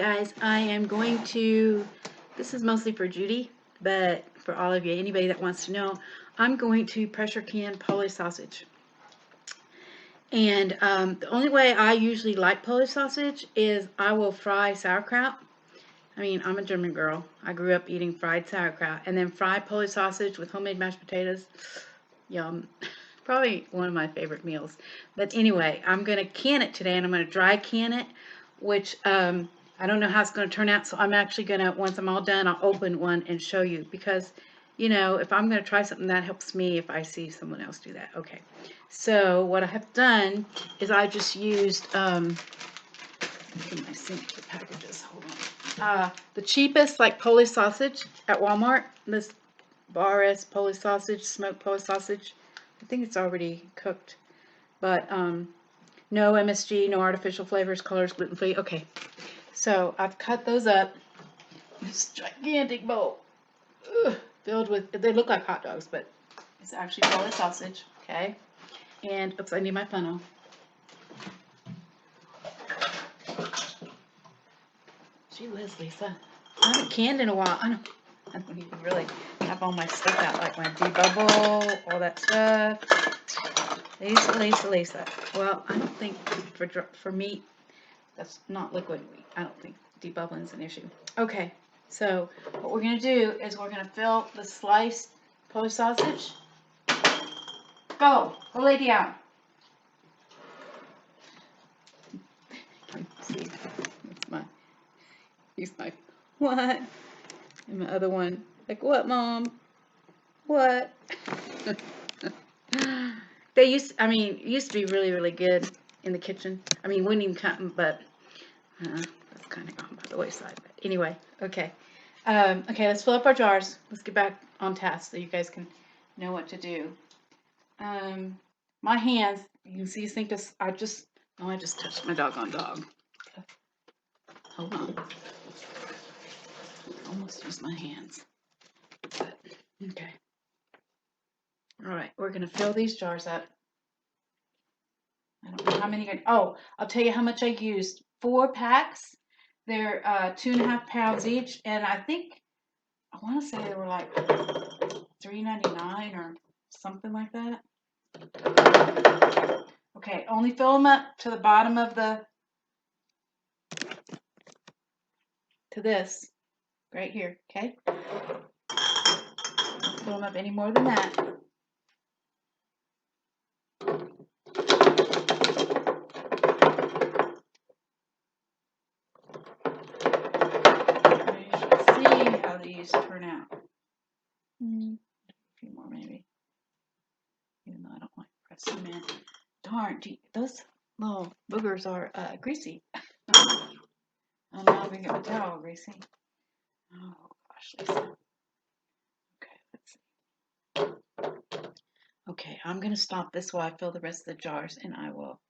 guys, I am going to, this is mostly for Judy, but for all of you, anybody that wants to know, I'm going to pressure can Polish sausage. And the only way I usually like Polish sausage is I will fry sauerkraut. I mean, I'm a German girl. I grew up eating fried sauerkraut and then fried Polish sausage with homemade mashed potatoes. Yum. Probably one of my favorite meals. But anyway, I'm going to can it today, and I'm going to dry can it, which I don't know how it's going to turn out. So I'm actually going to, once I'm all done, I'll open one and show you. Because, you know, if I'm going to try something, that helps me if I see someone else do that. Okay. So what I have done is I just used, my sink for packages. Hold on. The cheapest, like, Polish sausage at Walmart. This Bar-S Polish sausage, smoked Polish sausage. I think it's already cooked, but no MSG, no artificial flavors, colors, gluten-free. Okay, so I've cut those up. This gigantic bowl filled with, they look like hot dogs, but it's actually Polish sausage. Okay, and oops, I need my funnel. Gee whiz, Lisa, I haven't canned in a while. I don't even really have all my stuff out, like my debubble, all that stuff. Lisa. Well, I don't think for meat, that's not liquid meat. I don't think debubbling is an issue. Okay, so what we're going to do is we're going to fill the sliced Polish sausage. Go lay down. See, he's like, what? And my other one, like, what, Mom? What? They used to be really, really good in the kitchen. I mean, wouldn't even cut them, but that's kind of gone by the wayside. But anyway, okay. Okay, let's fill up our jars. Let's get back on task so you guys can know what to do. My hands, you can see, I just touched my doggone dog. Hold on. Almost used my hands. But, okay. All right, we're going to fill these jars up. I don't know how many. Oh, I'll tell you how much I used. 4 packs. They're 2.5 pounds each, and I want to say they were like $3.99 or something like that. Okay, only fill them up to the bottom of to this right here. Okay, don't fill them up any more than that. See how these turn out. A few more maybe. Even though I don't like pressed cement. Darn, those little boogers are greasy. I'm not gonna get my towel greasy. Oh gosh, Lisa. Okay, let's see. Okay, I'm gonna stop this while I fill the rest of the jars, and I will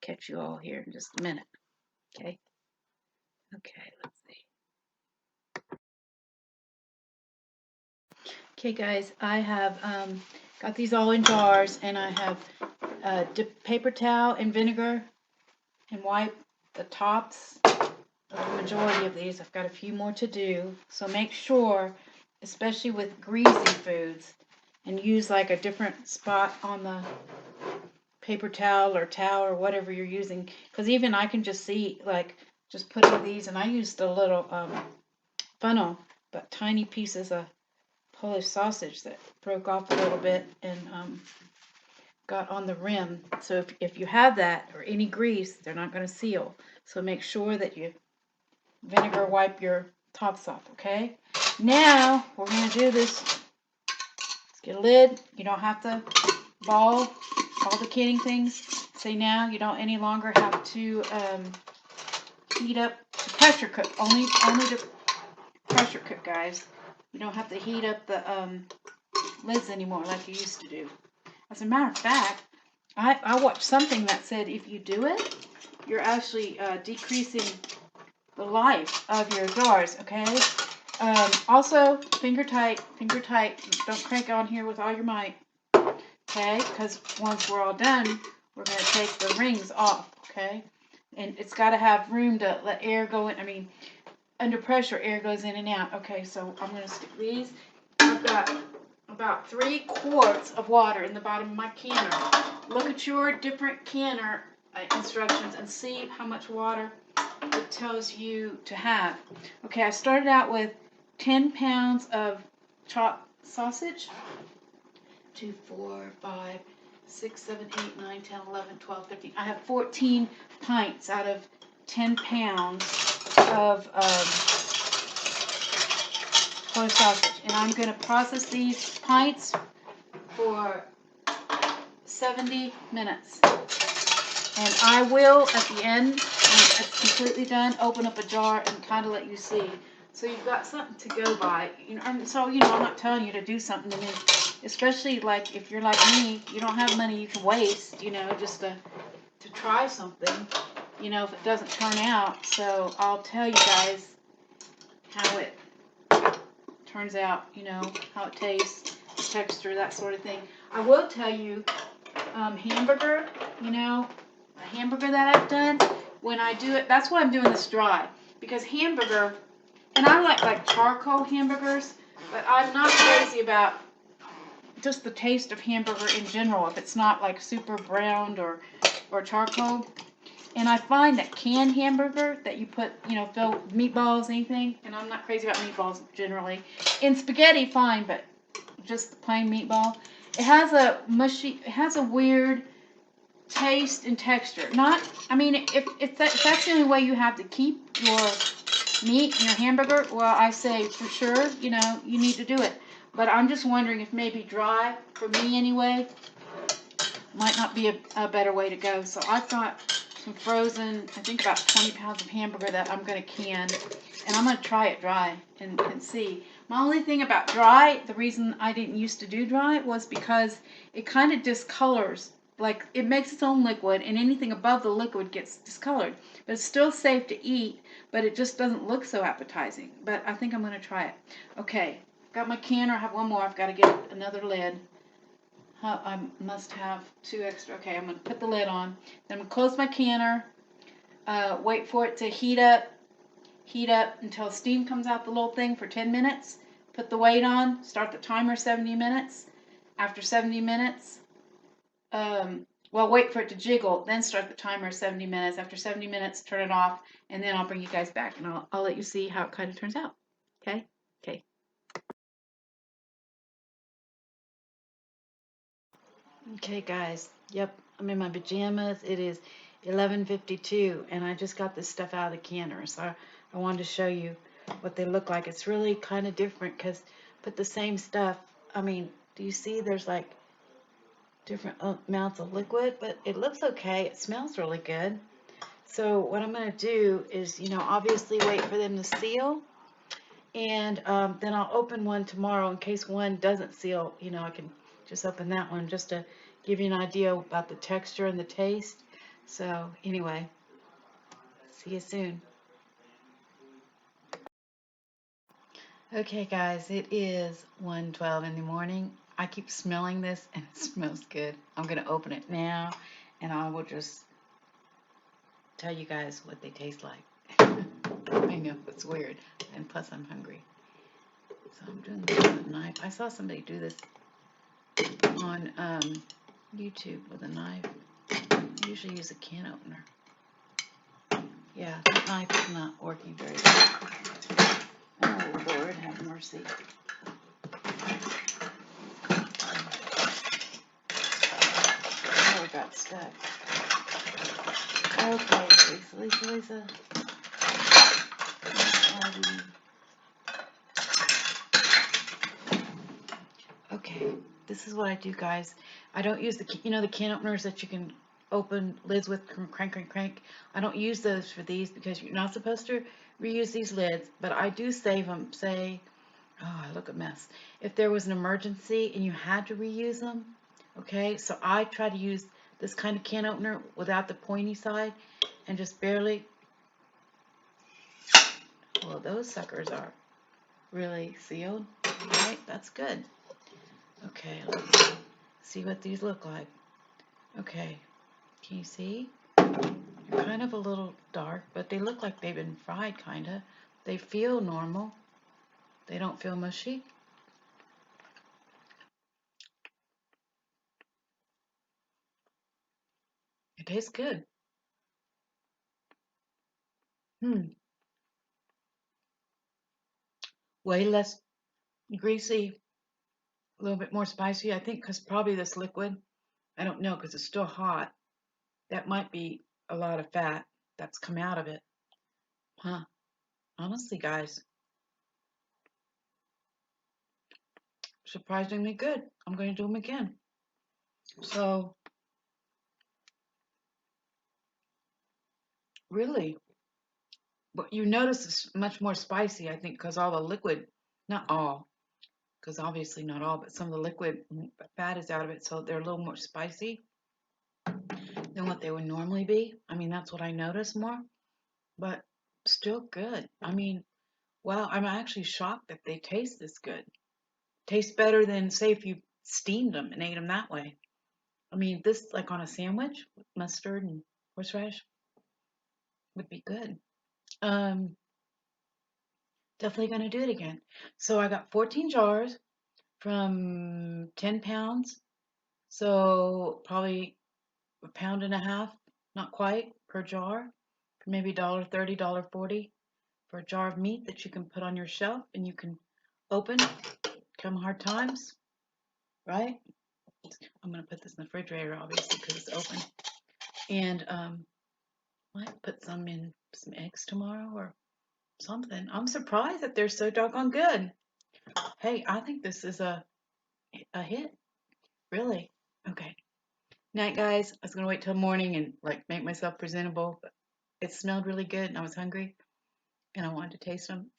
catch you all here in just a minute. Okay. Okay, let's see. Okay, guys, I have got these all in jars, and I have dipped paper towel in vinegar and wipe the tops of the majority of these. I've got a few more to do, so make sure, especially with greasy foods, and use like a different spot on the paper towel or whatever you're using, because even I can just see, like, just putting these, and I used a little funnel, but tiny pieces of Polish sausage that broke off a little bit and got on the rim. So if you have that or any grease, they're not going to seal. So make sure that you vinegar wipe your tops off, okay? Now we're going to do this. Let's get a lid. You don't have to ball all the canning things. Say now you don't any longer have to heat up the pressure cook. Only to pressure cook, guys. You don't have to heat up the lids anymore like you used to do. As a matter of fact, I watched something that said if you do it, you're actually decreasing the life of your jars, okay? Also, finger tight. Don't crank on here with all your might, okay? Because once we're all done, we're going to take the rings off, okay? And it's got to have room to let air go in. I mean, under pressure, air goes in and out. Okay, so I'm going to stick these. I've got about 3 quarts of water in the bottom of my canner. Look at your different canner instructions and see how much water it tells you to have. Okay, I started out with 10 pounds of chopped sausage. 2, 4, 5, 6, 7, 8, 9, 10, 11, 12, 15. I have 14 pints out of 10 pounds of whole sausage. And I'm going to process these pints for 70 minutes. And I will, at the end, when it's completely done, open up a jar and kind of let you see. So you've got something to go by. So, I'm not telling you to do something to me. Especially, like, if you're like me, you don't have money you can waste, just to try something, if it doesn't turn out. So I'll tell you guys how it turns out, how it tastes, texture, that sort of thing. I will tell you, hamburger, a hamburger that I've done, when I do it, that's why I'm doing this dry. Because hamburger, and I like charcoal hamburgers, but I'm not crazy about just the taste of hamburger in general, if it's not like super browned or charcoal. And I find that canned hamburger that you put, fill meatballs, anything, and I'm not crazy about meatballs generally. In spaghetti, fine, but just the plain meatball. It has a weird taste and texture. If that's the only way you have to keep your meat and your hamburger, well, I say for sure, you need to do it. But I'm just wondering if maybe dry, for me anyway, might not be a better way to go. So I've got some frozen, I think about 20 pounds of hamburger that I'm going to can. And I'm going to try it dry and see. My only thing about dry, the reason I didn't used to do dry was because it kind of discolors. Like, it makes its own liquid, and anything above the liquid gets discolored. But it's still safe to eat, but it just doesn't look so appetizing. But I think I'm going to try it. Okay, got my canner. I have one more. I've got to get another lid. I must have 2 extra. Okay, I'm going to put the lid on. Then I'm going to close my canner. Wait for it to heat up. Heat up until steam comes out the little thing for 10 minutes. Put the weight on. Start the timer 70 minutes. After 70 minutes, wait for it to jiggle. Then start the timer 70 minutes. After 70 minutes, turn it off. And then I'll bring you guys back and I'll let you see how it kind of turns out. Okay? Okay. Okay, guys. Yep, I'm in my pajamas. It is 11:52, and I just got this stuff out of the canner, so I wanted to show you what they look like. It's really kind of different because put the same stuff. Do you see there's like different amounts of liquid, but it looks okay. It smells really good. So what I'm going to do is, obviously wait for them to seal, and then I'll open one tomorrow in case one doesn't seal. I can just open that one just to give you an idea about the texture and the taste. So anyway, see you soon. Okay guys, it is 1:12 in the morning. I keep smelling this and it smells good. I'm going to open it now and I will just tell you guys what they taste like. I know, it's weird, and plus I'm hungry. So I'm doing this with a knife. I saw somebody do this on YouTube with a knife. I usually use a can opener. Yeah, that knife is not working very well. Oh Lord, have mercy. Oh, it got stuck. Okay, Lisa. Okay, this is what I do, guys. I don't use the can openers that you can open lids with, crank. I don't use those for these because you're not supposed to reuse these lids, but I do save them. Say, oh, I look a mess. If there was an emergency and you had to reuse them, okay, so I try to use this kind of can opener without the pointy side and just barely. Well, those suckers are really sealed. All right, that's good. Okay, let's see what these look like. Okay, can you see? kind of a little dark, but they look like they've been fried, kind of. They feel normal. They don't feel mushy. It tastes good. Hmm. Way less greasy, a little bit more spicy, I think, because probably this liquid, I don't know, because it's still hot. That might be a lot of fat that's come out of it. Huh. Honestly, guys, surprisingly good. I'm going to do them again. So, really, but you notice it's much more spicy, I think, because all the liquid, not all, because obviously not all, but some of the liquid fat is out of it, so they're a little more spicy than what they would normally be. I mean, that's what I notice more, but still good. I mean, wow, I'm actually shocked that they taste this good. Taste better than, say, if you steamed them and ate them that way. I mean, this, like on a sandwich with mustard and horseradish, would be good. Um, Definitely going to do it again. So I got 14 jars from 10 pounds. So probably a pound and a half, not quite, per jar, for maybe $1.30, $1.40 for a jar of meat that you can put on your shelf and you can open come hard times, right? I'm gonna put this in the refrigerator, obviously, because it's open. And might put some in some eggs tomorrow or something. I'm surprised that they're so doggone good. Hey, I think this is a hit, really. Okay. Night, guys. I was gonna wait till morning and like make myself presentable, but it smelled really good and I was hungry and I wanted to taste them.